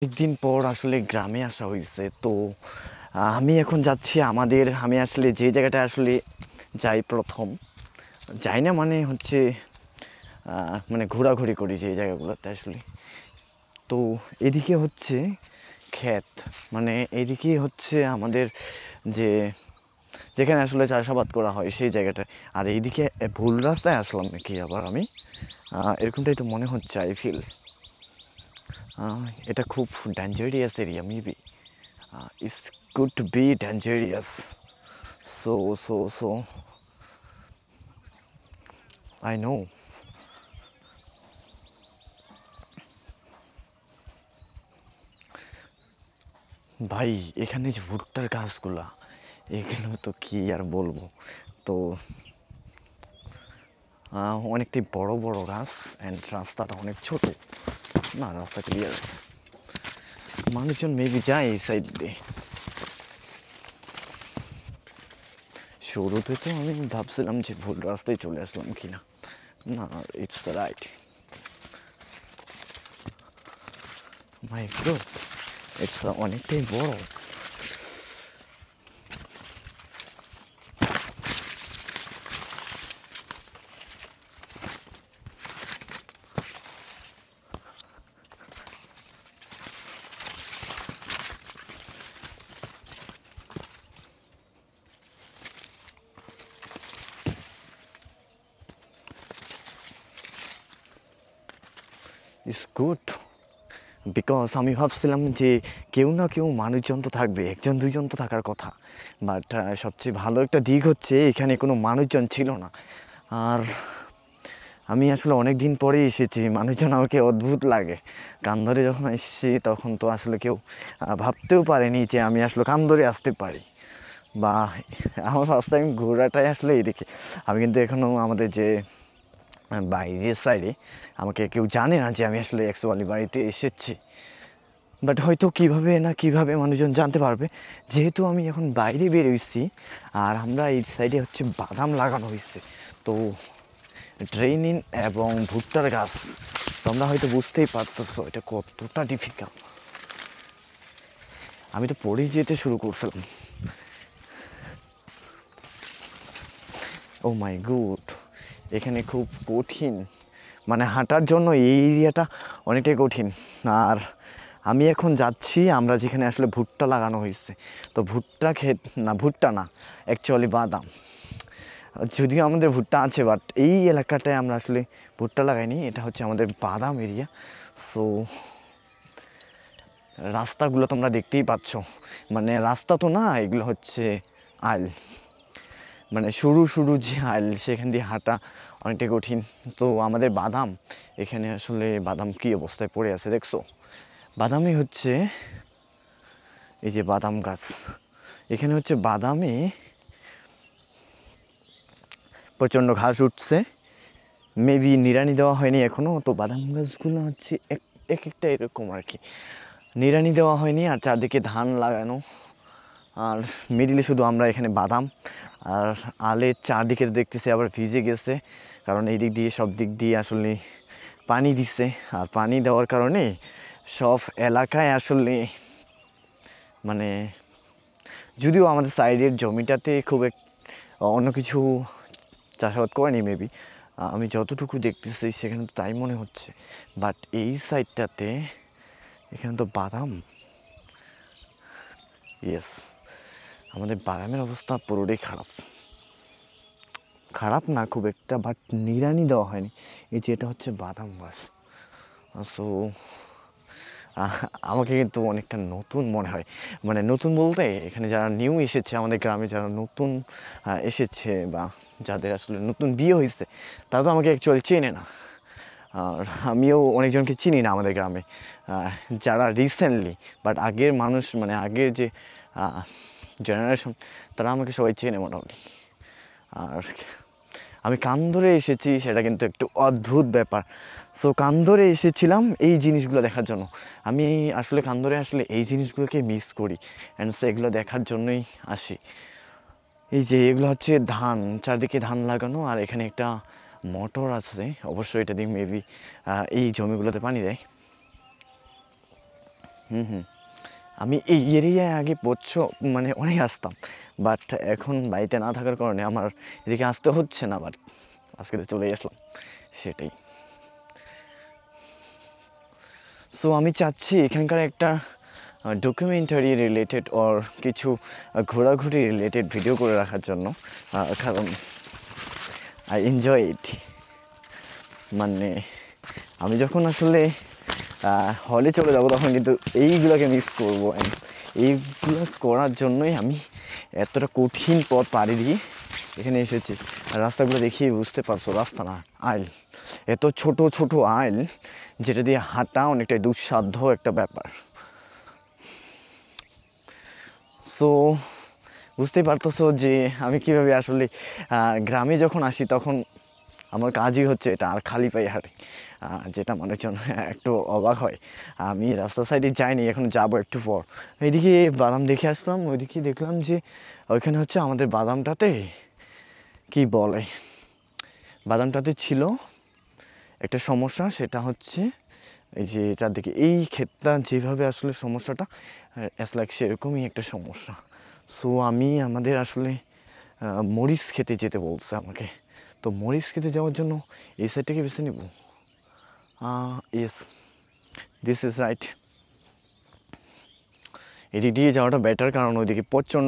অনেকদিন পর আসলে গ্রামে আসা হয়েছে তো আমি এখন যাচ্ছি আমি আসলে যে জায়গাটা আসলে যাই প্রথম যাই না মানে হচ্ছে মানে ঘোরাঘুরি করি যে জায়গাগুলোতে আসলে তো এদিকে হচ্ছে ক্ষেত মানে এদিকে হচ্ছে আমাদের যে যেখানে আসলে চাষাবাদ করা হয় সেই জায়গাটা আর এইদিকে ভুল রাস্তায় আসলাম নাকি আবার আমি এরকমটাই তো মনে হচ্ছে আই ফিল এটা খুব dangerous area maybe it's good to be dangerous. So I know. ভাই এখানে যে ভুট্টার গাছগুলা এখানে তো কি আর বলবো তো অনেকটাই বড় বড় গাছ অ্যান্ড রাস্তাটা অনেক ছোট না রাস্তা ক্লিয়ার আছে মানুষজন মেবি যায় এই সাইড দিয়ে শুরুতে তো আমি ভাবছিলাম যে ভুল রাস্তায় চলে আসলাম কিনা না it's right my god it's অনেকটাই বড় ইটস গুড বিকজ আমি ভাবছিলাম যে কেউ না কেউ মানুষজন তো থাকবে একজন দুইজন তো থাকার কথা বাট সবচেয়ে ভালো একটা দিক হচ্ছে এখানে কোনো মানুষজন ছিল না আর আমি আসলে অনেক দিন পরেই এসেছি মানুষজন আমাকে অদ্ভুত লাগে কান্দরে যখন এসেছি তখন তো আসলে কেউ ভাবতেও পারেনি যে আমি আসলে কান্দরে আসতে পারি বা আমার ফার্স্ট টাইম ঘোরাটাই আসলে এইদিকে আমি কিন্তু এখনও আমাদের যে বাইরের সাইডে আমাকে কেউ জানে না যে আমি আসলে অ্যাকচুয়ালি বাড়িতে এসেছি বাট হয়তো কীভাবে না কীভাবে মানুষজন জানতে পারবে যেহেতু আমি এখন বাইরে বেরোইছি আর আমরা এই সাইডে হচ্ছে বাদাম লাগানো হয়েছে তো ড্রেনিং এবং ভুট্টার গাছ তোমরা হয়তো বুঝতেই পারতেছো এটা কতটা ডিফিকাল্ট আমি তো পড়েই যেতে শুরু করছিলাম ও মাই গড এখানে খুব কঠিন মানে হাঁটার জন্য এই এরিয়াটা অনেকটাই কঠিন আর আমি এখন যাচ্ছি আমরা যেখানে আসলে ভুট্টা লাগানো হয়েছে তো ভুট্টা না ভুট্টা না অ্যাকচুয়ালি বাদাম যদিও আমাদের ভুট্টা আছে বাট এই এলাকাটায় আমরা আসলে ভুট্টা লাগাইনি এটা হচ্ছে আমাদের বাদাম এরিয়া সো রাস্তাগুলো তোমরা দেখতেই পাচ্ছ মানে রাস্তা তো না এগুলো হচ্ছে আইল মানে সরু সরু যে আইল সেখান দিয়ে হাঁটা অনেকটাই কঠিন তো আমাদের বাদাম এখানে আসলে বাদাম কী অবস্থায় পড়ে আছে দেখছো বাদামে হচ্ছে এই যে বাদাম গাছ এখানে হচ্ছে বাদামে প্রচণ্ড ঘাস উঠছে মেবি নিড়ানি দেওয়া হয়নি এখনও তো বাদাম গাছগুলো হচ্ছে এক একটা এরকম আর কি নিড়ানি দেওয়া হয়নি আর চারদিকে ধান লাগানো আর মিডিলে শুধু আমরা এখানে বাদাম আর আলের চারদিকে দেখতেছি আবার ভিজে গেছে কারণ এই দিক দিয়ে সব দিক দিয়ে আসলে পানি দিচ্ছে আর পানি দেওয়ার কারণে সব এলাকায় আসলে মানে যদিও আমাদের সাইডের জমিটাতে খুব অন্য কিছু চাষাবাদ করেনি মেবি আমি যতটুকু দেখতেছি সেখানে তো তাই মনে হচ্ছে বাট এই সাইডটাতে এখানে তো বাদাম ইয়েস আমাদের বাদামের অবস্থা পুরোটাই খারাপ না খুব একটা বাট নিড়ানি দেওয়া হয়নি এই যে এটা হচ্ছে বাদাম গাছ সো আমাকে কিন্তু অনেকটা নতুন মনে হয় মানে নতুন বলতে এখানে যারা নিউ এসেছে আমাদের গ্রামে যারা নতুন এসেছে বা যাদের আসলে নতুন বিয়ে হয়েছে তারা তো আমাকে অ্যাকচুয়ালি চেনে না আর আমিও অনেকজনকে চিনি না আমাদের গ্রামে যারা রিসেন্টলি বাট আগের মানুষ মানে আগের যে জেনারেশন তারা আমাকে সবাই চেনে মোটামুটি আর আমি কান্দরে এসেছি সেটা কিন্তু একটু অদ্ভুত ব্যাপার সো কান্দরে এসেছিলাম এই জিনিসগুলো দেখার জন্য আমি আসলে কান্দরে আসলে এই জিনিসগুলোকে মিস করি অ্যান্ড সেগুলো দেখার জন্যই আসি এই যে এগুলো হচ্ছে ধান চারদিকে ধান লাগানো আর এখানে একটা মোটর আছে অবশ্যই এটা দিয়ে মেবি এই জমিগুলোতে পানি দেয় আমি এই এরিয়ায় আগে মানে অনেক আসতাম, বাট এখন বাড়িতে না থাকার কারণে আমার এদিকে আসতে হচ্ছে না, বাট আজকে তো চলেই আসলাম সেটাই। সো আমি চাচ্ছি এখানকার একটা ডকুমেন্টারি রিলেটেড ওর কিছু ঘোরাঘুরি রিলেটেড ভিডিও করে রাখার জন্য, কারণ আই এনজয় ইট। মানে আমি যখন আসলে হলে চলে যাবো তখন কিন্তু এইগুলোকে মিস করবো, অ্যান্ড এইগুলো করার জন্যই আমি এতটা কঠিন পথ পাড়ি দিয়ে এখানে এসেছি। আর রাস্তাগুলো দেখিয়ে বুঝতে পারছো, রাস্তা না আইল, এত ছোট ছোট আইল যেটা দিয়ে হাঁটা অনেকটাই দুঃসাধ্য একটা ব্যাপার। সো বুঝতেই পারতেছো যে আমি কীভাবে আসলে গ্রামে যখন আসি তখন আমার কাজই হচ্ছে এটা, আর খালি পায়ে হাঁটি, যেটা মানুষজন একটু অবাক হয়। আমি রাস্তার সাইডে যাইনি, এখন যাবো একটু পর। এইদিকে বাদাম দেখে আসলাম, ওইদিকে দেখলাম যে ওইখানে হচ্ছে আমাদের বাদামটাতে কি বলে, বাদামটাতে ছিল একটা সমস্যা, সেটা হচ্ছে এই যে চারদিকে এই ক্ষেতটা যেভাবে আসলে সমস্যাটা অ্যাজ লাইক সেরকমই একটা সমস্যা। সো আমি আমাদের আসলে মরিচ খেতে যেতে বলছে আমাকে, তো মরিচ খেতে যাওয়ার জন্য এই সাইডটাকে বেছে নেব। Yes, this is right. এদিক দিয়ে যাওয়াটা বেটার, কারণ ওইদিকে প্রচুর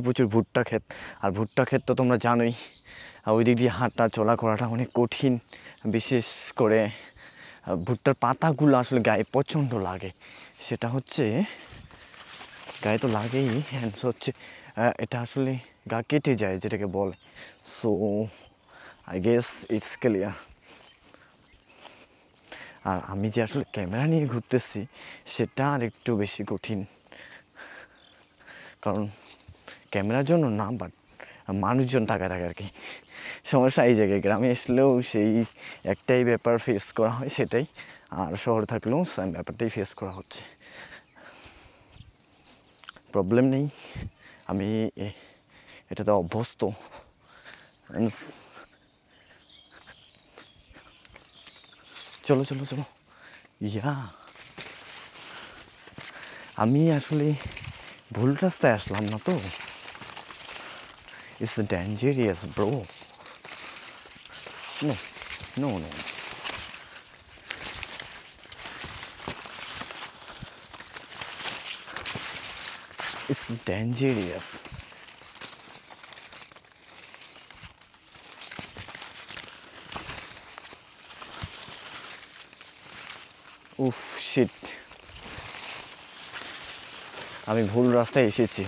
প্রচুর ভুট্টা ক্ষেত, আর ভুট্টা ক্ষেত তো তোমরা জানোই, আর ওই দিক দিয়ে হাঁটা চলা করাটা অনেক কঠিন, বিশেষ করে ভুট্টার পাতাগুলো আসলে গায়ে প্রচণ্ড লাগে। সেটা হচ্ছে গায়ে তো লাগেই, হ্যান্ড হচ্ছে এটা আসলে গা কেটে যায় যেটাকে বলে। So I guess it's clear. আর আমি যে আসলে ক্যামেরা নিয়ে ঘুরতেছি সেটা আর একটু বেশি কঠিন, কারণ ক্যামেরার জন্য না, বাট মানুষজন থাকা থাকে আর কি। সমস্যা এই জায়গায়, গ্রামে আসলেও সেই একটাই ব্যাপার ফেস করা হয় সেটাই, আর শহরে থাকলেও সেম ব্যাপারটাই ফেস করা হচ্ছে। প্রবলেম নেই, আমি এটাতে অভ্যস্ত। চলো চলো চলো, ইয়া আমি আসলে ভুল রাস্তায় আসলাম না তো? It's dangerous bro. No no no, it's dangerous. উফ শিট, আমি ভুল রাস্তায় এসেছি।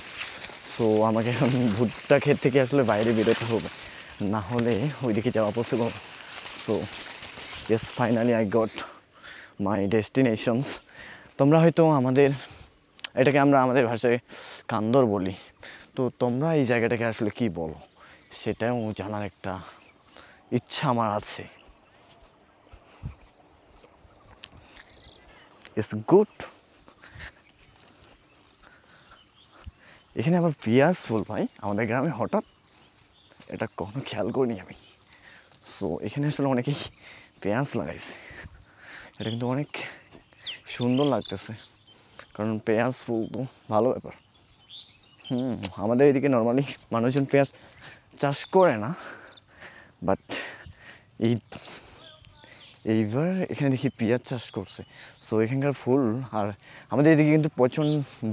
সো আমাকে এখন ভুট্টা ক্ষেত থেকে আসলে বাইরে বেরোতে হবে, না হলে ওইদিকে যাওয়া possible. So yes, finally I got my destinations. তোমরা হয়তো এটাকে আমরা আমাদের ভাষায় কান্দর বলি, তো তোমরা এই জায়গাটাকে আসলে কি বলো সেটাও জানার একটা ইচ্ছা আমার আছে। It's good. এখানে আবার পেঁয়াজ ফুল ভাই আমাদের গ্রামে, হঠাৎ এটা কখনো খেয়াল করিনি আমি। সো এখানে আসলে অনেকেই পেঁয়াজ লাগাইছে, এটা কিন্তু অনেক সুন্দর লাগতেছে, কারণ পেঁয়াজ ফুল তো ভালো ব্যাপার। আমাদের এদিকে নর্মালি মানুষজন পেঁয়াজ চাষ করে না, বাট এইবার এখানে দেখি পেঁয়াজ চাষ করছে। সো এখানকার ফুল, আর আমাদের এদিকে কিন্তু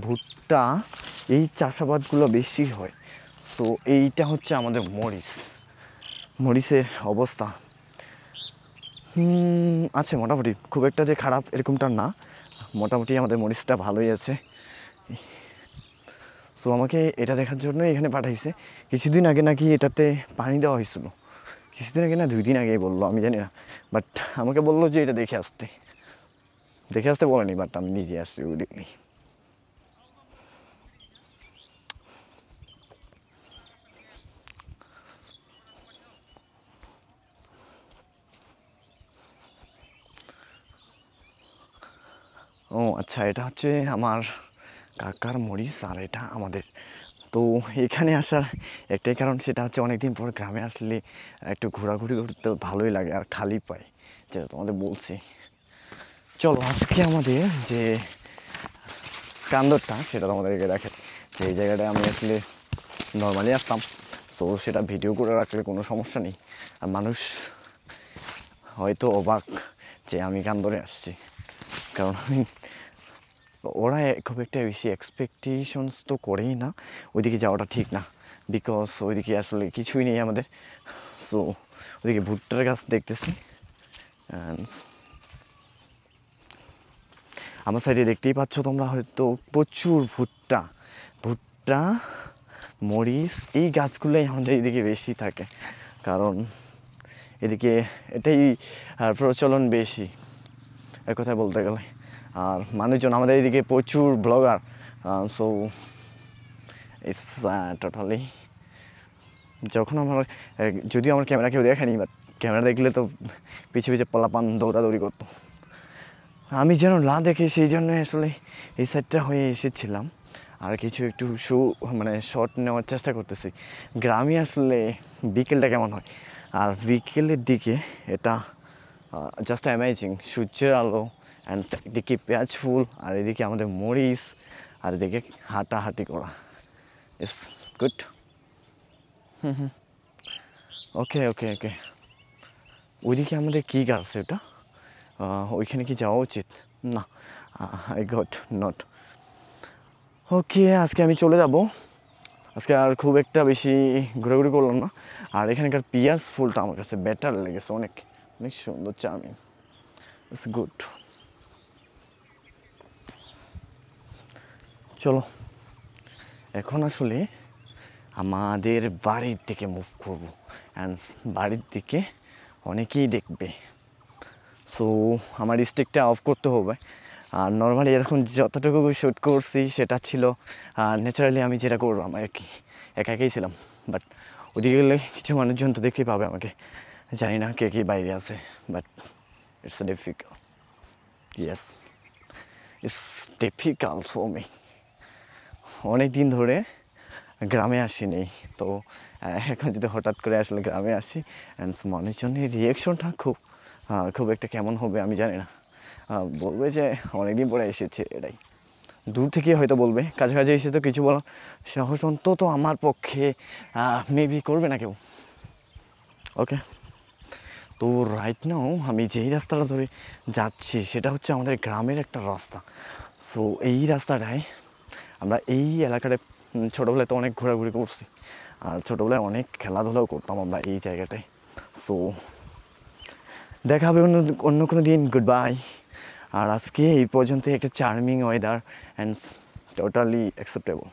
ভুট্টা এই চাষাবাদগুলো বেশি হয়। সো এইটা হচ্ছে আমাদের মরিচের অবস্থা আছে মোটামুটি, খুব একটা যে খারাপ এরকমটা না, মোটামুটি আমাদের মরিচটা ভালোই আছে। সো আমাকে এটা দেখার জন্য এখানে পাঠাইছে। কিছুদিন আগে নাকি এটাতে পানি দেওয়া হয়েছিল, কিছুদিন আগে না 2 দিন আগেই বললো, আমি জানি না, বাট আমাকে বললো যে এটা দেখে আসতে বলেনি, বাট আমি নিজে আসছি উইডিকলি। ও আচ্ছা, এটা হচ্ছে আমার কাকার মরিচ, আর এটা আমাদের। তো এখানে আসার একটাই কারণ, সেটা হচ্ছে অনেকদিন পর গ্রামে আসলে একটু ঘোরাঘুরি করতে ভালোই লাগে, আর খালি পাই, যেটা তোমাদের বলছি। চলো আজকে আমাদের যে কান্দরটা সেটা তোমাদেরকে দেখে যে এই জায়গাটায় আমি আসলে নর্মালি আসতাম। সো সেটা ভিডিও করে রাখলে কোনো সমস্যা নেই, আর মানুষ হয়তো অবাক যে আমি কান্দরে আসছি, কারণ ওরা খুব একটা বেশি এক্সপেকটেশনস তো করেই না, ওইদিকে যাওয়াটা ঠিক না, বিকজ ওইদিকে আসলে কিছুই নেই আমাদের। সো ওইদিকে ভুট্টার গাছ দেখতেছি, অ্যান্ড আমার সাইডে দেখতেই পাচ্ছ তোমরা হয়তো প্রচুর ভুট্টা, ভুট্টা, মরিচ, এই গাছগুলোই আমাদের এদিকে বেশি থাকে, কারণ এদিকে এটাই প্রচলন বেশি এক কথায় বলতে গেলে। আর মানুষজন আমাদের এদিকে প্রচুর ব্লগার, সো ইটস টোটালি, যখন আমার যদিও আমার ক্যামেরা কেউ দেখেনি, বাট ক্যামেরা দেখলে তো পিছে পিছে পলাপান দৌড়াদৌড়ি করতো। আমি যেন না দেখে সেই জন্য আসলে এই সাইডটা হয়ে এসেছিলাম, আর কিছু একটু মানে শর্ট নেওয়ার চেষ্টা করতেছি। গ্রামে আসলে বিকেলটা কেমন হয়, আর বিকেলের দিকে এটা জাস্ট অ্যামেজিং, সূর্যের আলো, অ্যান্ড এদিকে পেঁয়াজ ফুল, আর এদিকে আমাদের মরিচ, আর এদিকে হাঁটাহাঁটি করা, ইটস গুড। ওকে ওকে ওকে, ওইদিকে আমাদের কী গাছ এটা, ওইখানে কি যাওয়া উচিত? না, আই গট নট। ওকে, আজকে আমি চলে যাব, আজকে আর খুব একটা বেশি ঘোরাঘুরি করলাম না। আর এখানকার পিঁয়াজ ফুলটা আমার কাছে বেটার লেগেছে, অনেক অনেক সুন্দর, চার্মিং, ইটস গুড। চলো এখন আসলে আমাদের বাড়ির দিকে মুভ করবো, অ্যান্ড বাড়ির দিকে অনেকেই দেখবে, সো আমার স্টিকটা অফ করতে হবে। আর নর্মালি এরকম যতটুকু শ্যুট করছি সেটা ছিল ন্যাচারালি আমি যেটা করলাম আর কি, একা একাই ছিলাম। বাট ওদিকে গেলে কিছু মানুষজন তো দেখতেই পাবে আমাকে, জানি না কে কে বাইরে আছে, but it's difficult, yes it's difficult for me. অনেক দিন ধরে গ্রামে আসিনি, তো এখন যদি হঠাৎ করে আসলে গ্রামে আসি, অ্যান্ড মানুষজনের রিয়েকশনটা খুব একটা কেমন হবে আমি জানি না, বলবে যে অনেকদিন পরে এসেছে, এটাই। দূর থেকে হয়তো বলবে, কাছাকাছি এসে তো কিছু বলার সাহস অন্তত আমার পক্ষে মেবি করবে না কেউ। ওকে, তো রাইট নাও আমি যেই রাস্তাটা ধরে যাচ্ছি সেটা হচ্ছে আমাদের গ্রামের একটা রাস্তা। সো এই রাস্তাটায় আমরা এই এলাকাটায় ছোটোবেলায় তো অনেক ঘোরাঘুরি করছি, আর ছোটোবেলায় অনেক খেলাধুলাও করতাম আমরা এই জায়গাটায়। সো দেখা হবে অন্য কোনো দিন, গুড বাই। আর আজকে এই পর্যন্ত একটা charming weather and totally acceptable.